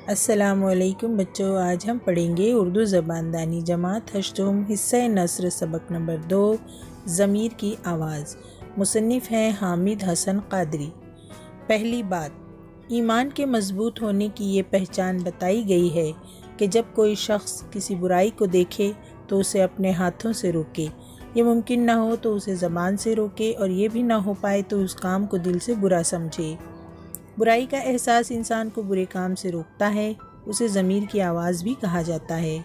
السلام علیکم بچوں، آج ہم پڑھیں گے اردو زبان دانی جماعت ہشتم حصہ نثر سبق نمبر 2 ضمیر کی آواز۔ مصنف ہیں حامد حسن قادری۔ پہلی بات، ایمان کے مضبوط ہونے کی یہ پہچان بتائی گئی ہے کہ جب کوئی شخص کسی برائی کو دیکھے تو اسے اپنے ہاتھوں سے روکے، یہ ممکن نہ ہو تو اسے زبان سے روکے، اور یہ بھی نہ ہو پائے تو اس کام کو دل سے برا سمجھے۔ برائی کا احساس انسان کو برے کام سے روکتا ہے، اسے ضمیر کی آواز بھی کہا جاتا ہے۔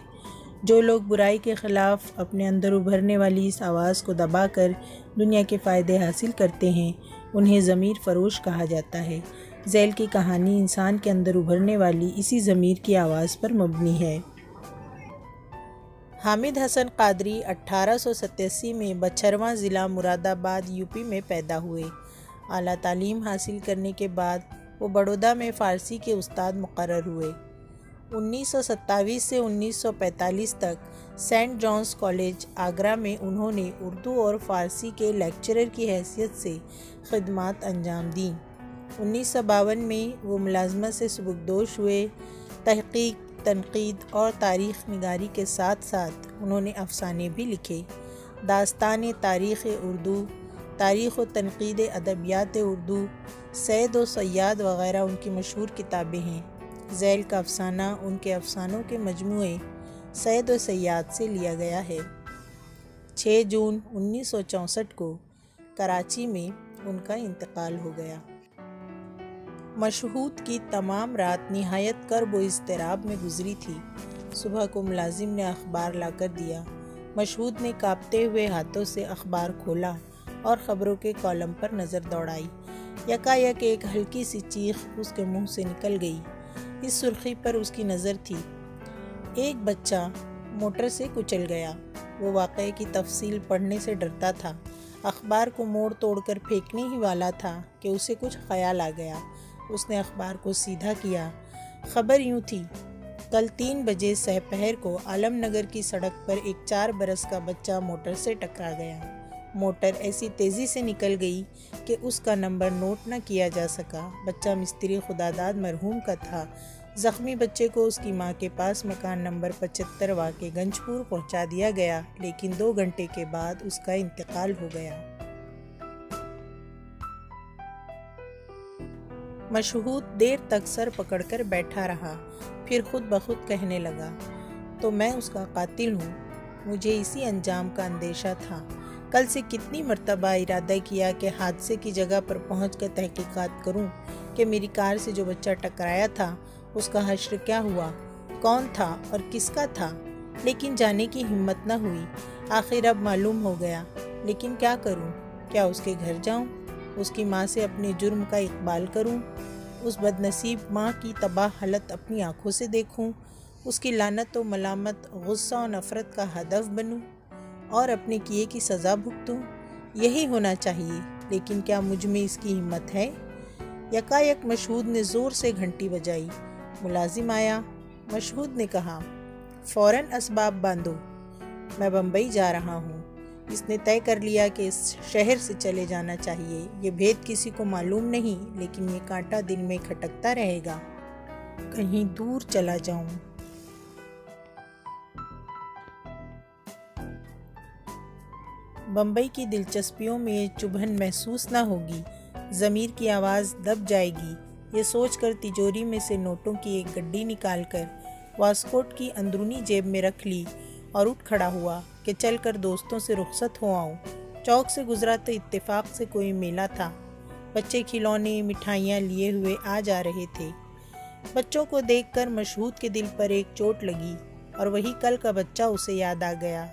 جو لوگ برائی کے خلاف اپنے اندر ابھرنے والی اس آواز کو دبا کر دنیا کے فائدے حاصل کرتے ہیں، انہیں ضمیر فروش کہا جاتا ہے۔ ذیل کی کہانی انسان کے اندر ابھرنے والی اسی ضمیر کی آواز پر مبنی ہے۔ حامد حسن قادری 1887 میں بچھرواں ضلع مراد آباد یوپی میں پیدا ہوئے۔ اعلیٰ تعلیم حاصل کرنے کے بعد وہ بڑودہ میں فارسی کے استاد مقرر ہوئے۔ 1927 سے 1945 تک سینٹ جانز کالج آگرہ میں انہوں نے اردو اور فارسی کے لیکچرر کی حیثیت سے خدمات انجام دیں۔ 1952 میں وہ ملازمت سے سبکدوش ہوئے۔ تحقیق، تنقید اور تاریخ نگاری کے ساتھ ساتھ انہوں نے افسانے بھی لکھے۔ داستان تاریخ اردو، تاریخ و تنقید ادبیات اردو، سید و صیاد وغیرہ ان کی مشہور کتابیں ہیں۔ ذیل کا افسانہ ان کے افسانوں کے مجموعے سید و صیاد سے لیا گیا ہے۔ 6 جون 1964 کو کراچی میں ان کا انتقال ہو گیا۔ مشہود کی تمام رات نہایت کرب و اضطراب میں گزری تھی۔ صبح کو ملازم نے اخبار لا کر دیا۔ مشہود نے کانپتے ہوئے ہاتھوں سے اخبار کھولا اور خبروں کے کالم پر نظر دوڑائی۔ یکایک ایک ہلکی سی چیخ اس کے منہ سے نکل گئی۔ اس سرخی پر اس کی نظر تھی۔ ایک بچہ موٹر سے کچل گیا۔ وہ واقعے کی تفصیل پڑھنے سے ڈرتا تھا۔ اخبار کو موڑ توڑ کر پھینکنے ہی والا تھا کہ اسے کچھ خیال آ گیا۔ اس نے اخبار کو سیدھا کیا۔ خبر یوں تھی: کل 3 بجے سہ پہر کو عالم نگر کی سڑک پر ایک 4 برس کا بچہ موٹر سے ٹکرا گیا۔ موٹر ایسی تیزی سے نکل گئی کہ اس کا نمبر نوٹ نہ کیا جا سکا۔ بچہ مستری خداداد مرحوم کا تھا۔ زخمی بچے کو اس کی ماں کے پاس مکان نمبر 75 واقع گنج پور پہنچا دیا گیا، لیکن 2 گھنٹے کے بعد اس کا انتقال ہو گیا۔ مشہود دیر تک سر پکڑ کر بیٹھا رہا، پھر خود بخود کہنے لگا، تو میں اس کا قاتل ہوں۔ مجھے اسی انجام کا اندیشہ تھا۔ کل سے کتنی مرتبہ ارادہ کیا کہ حادثے کی جگہ پر پہنچ کر تحقیقات کروں کہ میری کار سے جو بچہ ٹکرایا تھا اس کا حشر کیا ہوا، کون تھا اور کس کا تھا، لیکن جانے کی ہمت نہ ہوئی۔ آخر اب معلوم ہو گیا، لیکن کیا کروں؟ کیا اس کے گھر جاؤں؟ اس کی ماں سے اپنے جرم کا اقبال کروں؟ اس بد نصیب ماں کی تباہ حالت اپنی آنکھوں سے دیکھوں؟ اس کی لعنت و ملامت، غصہ و نفرت کا ہدف بنوں اور اپنے کیے کی سزا بھگتوں؟ یہی ہونا چاہیے، لیکن کیا مجھ میں اس کی ہمت ہے؟ یکایک مشہود نے زور سے گھنٹی بجائی۔ ملازم آیا۔ مشہود نے کہا، فوراً اسباب باندھو، میں بمبئی جا رہا ہوں۔ اس نے طے کر لیا کہ اس شہر سے چلے جانا چاہیے۔ یہ بھید کسی کو معلوم نہیں، لیکن یہ کانٹا دل میں کھٹکتا رہے گا، کہیں دور چلا جاؤں۔ بمبئی کی دلچسپیوں میں چبھن محسوس نہ ہوگی، ضمیر کی آواز دب جائے گی۔ یہ سوچ کر تجوری میں سے نوٹوں کی ایک گڈی نکال کر واسکوٹ کی اندرونی جیب میں رکھ لی اور اٹھ کھڑا ہوا کہ چل کر دوستوں سے رخصت ہو آؤں۔ چوک سے گزرا تو اتفاق سے کوئی میلہ تھا۔ بچے کھلونے، مٹھائیاں لیے ہوئے آ جا رہے تھے۔ بچوں کو دیکھ کر مشہود کے دل پر ایک چوٹ لگی، اور وہی کل کا بچہ اسے یاد آ گیا۔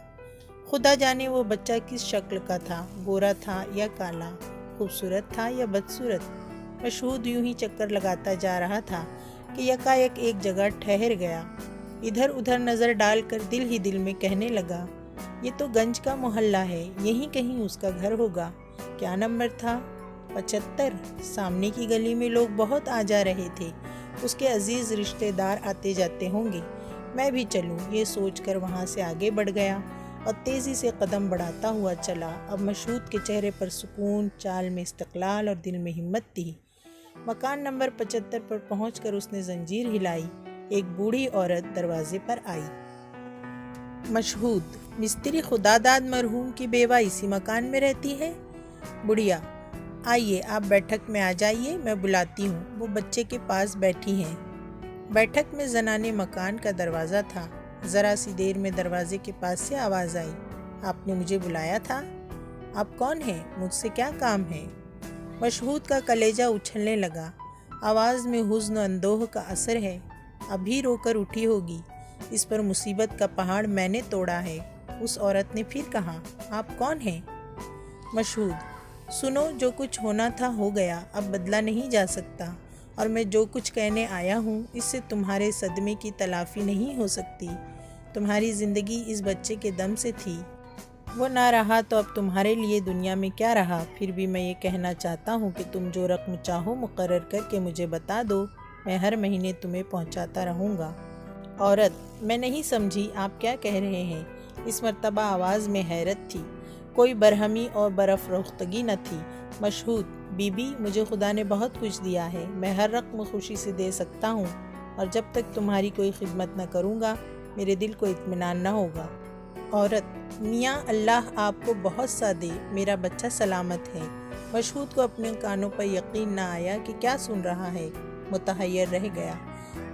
خدا جانے وہ بچہ کس شکل کا تھا، گورا تھا یا کالا، خوبصورت تھا یا بدصورت۔ مشہود یوں ہی چکر لگاتا جا رہا تھا کہ یکایک ایک جگہ ٹھہر گیا۔ ادھر ادھر نظر ڈال کر دل ہی دل میں کہنے لگا، یہ تو گنج کا محلہ ہے، یہیں کہیں اس کا گھر ہوگا۔ کیا نمبر تھا؟ 75۔ سامنے کی گلی میں لوگ بہت آ جا رہے تھے، اس کے عزیز رشتہ دار آتے جاتے ہوں گے، میں بھی چلوں، یہ سوچ کر وہاں سے آگے بڑھ گیا اور تیزی سے قدم بڑھاتا ہوا چلا۔ اب مشہود کے چہرے پر سکون، چال میں استقلال اور دل میں ہمت تھی۔ مکان نمبر 75 پر پہنچ کر اس نے زنجیر ہلائی۔ ایک بوڑھی عورت دروازے پر آئی۔ مشہود: مستری خدا داد مرحوم کی بیوہ اسی مکان میں رہتی ہے؟ بڑھیا: آئیے آپ بیٹھک میں آ جائیے، میں بلاتی ہوں۔ وہ بچے کے پاس بیٹھی ہیں۔ بیٹھک میں زنانِ مکان کا دروازہ تھا۔ ذرا سی دیر میں دروازے کے پاس سے آواز آئی: آپ نے مجھے بلایا تھا؟ آپ کون ہیں؟ مجھ سے کیا کام ہے؟ مشہود کا کلیجہ اچھلنے لگا۔ آواز میں حزن و اندوہ کا اثر ہے۔ ابھی رو کر اٹھی ہوگی۔ اس پر مصیبت کا پہاڑ میں نے توڑا ہے۔ اس عورت نے پھر کہا: آپ کون ہیں؟ مشہود: سنو، جو کچھ ہونا تھا ہو گیا، اب بدلا نہیں جا سکتا، اور میں جو کچھ کہنے آیا ہوں اس سے تمہارے صدمے کی تلافی نہیں ہو سکتی۔ تمہاری زندگی اس بچے کے دم سے تھی، وہ نہ رہا تو اب تمہارے لیے دنیا میں کیا رہا؟ پھر بھی میں یہ کہنا چاہتا ہوں کہ تم جو رقم چاہو مقرر کر کے مجھے بتا دو، میں ہر مہینے تمہیں پہنچاتا رہوں گا۔ عورت: میں نہیں سمجھی آپ کیا کہہ رہے ہیں؟ اس مرتبہ آواز میں حیرت تھی، کوئی برہمی اور برافروختگی نہ تھی۔ مشہود: بی بی، مجھے خدا نے بہت کچھ دیا ہے، میں ہر رقم خوشی سے دے سکتا ہوں، اور جب تک تمہاری کوئی خدمت نہ کروں گا میرے دل کو اطمینان نہ ہوگا۔ عورت: میاں اللہ آپ کو بہت سا دے، میرا بچہ سلامت ہے۔ مشہود کو اپنے کانوں پر یقین نہ آیا کہ کیا سن رہا ہے، متحیر رہ گیا۔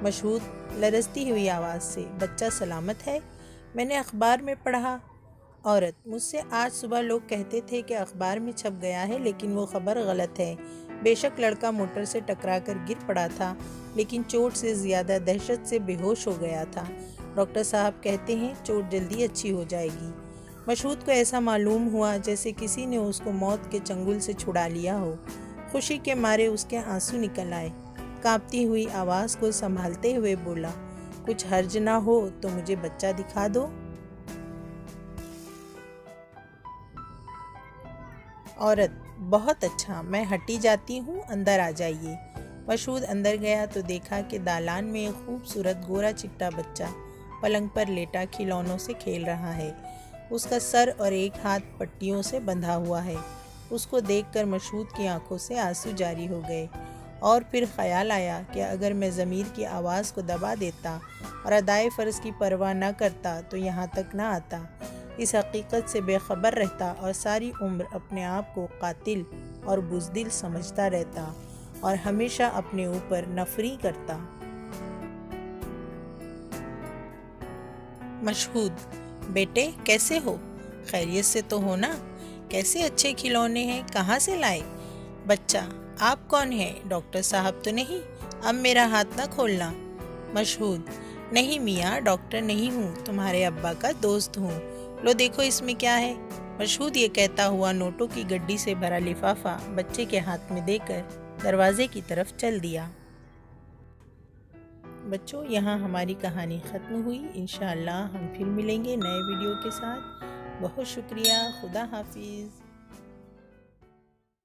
مشہود لرزتی ہوئی آواز سے: بچہ سلامت ہے؟ میں نے اخبار میں پڑھا۔ عورت: مجھ سے آج صبح لوگ کہتے تھے کہ اخبار میں چھپ گیا ہے، لیکن وہ خبر غلط ہے۔ بے شک لڑکا موٹر سے ٹکرا کر گر پڑا تھا، لیکن چوٹ سے زیادہ دہشت سے بے ہوش ہو گیا تھا۔ ڈاکٹر صاحب کہتے ہیں چوٹ جلدی اچھی ہو جائے گی۔ مشہود کو ایسا معلوم ہوا جیسے کسی نے اس کو موت کے چنگل سے چھڑا لیا ہو۔ خوشی کے مارے اس کے آنسو نکل آئے۔ کانپتی ہوئی آواز کو سنبھالتے ہوئے بولا: کچھ حرج نہ ہو تو مجھے بچہ دکھا دو۔ عورت: بہت اچھا، میں ہٹی جاتی ہوں، اندر آ جائیے۔ مشہود اندر گیا تو دیکھا کہ دالان میں ایک خوبصورت گورا چٹا بچہ پلنگ پر لیٹا کھلونوں سے کھیل رہا ہے۔ اس کا سر اور ایک ہاتھ پٹیوں سے بندھا ہوا ہے۔ اس کو دیکھ کر مشہود کی آنکھوں سے آنسو جاری ہو گئے، اور پھر خیال آیا کہ اگر میں ضمیر کی آواز کو دبا دیتا اور ادائے فرض کی پرواہ نہ کرتا تو یہاں تک نہ آتا، اس حقیقت سے بے خبر رہتا اور ساری عمر اپنے آپ کو قاتل اور بزدل سمجھتا رہتا اور ہمیشہ اپنے اوپر نفری کرتا۔ مشہود: بیٹے کیسے ہو؟ خیریت سے تو ہو نا؟ کیسے اچھے کھلونے ہیں، کہاں سے لائے؟ بچہ: آپ کون ہیں؟ ڈاکٹر صاحب تو نہیں؟ اب میرا ہاتھ نہ کھولنا۔ مشہود: نہیں میاں، ڈاکٹر نہیں ہوں، تمہارے ابا کا دوست ہوں۔ لو دیکھو اس میں کیا ہے۔ مشہود یہ کہتا ہوا نوٹوں کی گڈی سے بھرا لفافہ بچے کے ہاتھ میں دے کر دروازے کی طرف چل دیا۔ بچوں، یہاں ہماری کہانی ختم ہوئی۔ انشاءاللہ ہم پھر ملیں گے نئے ویڈیو کے ساتھ۔ بہت شکریہ۔ خدا حافظ۔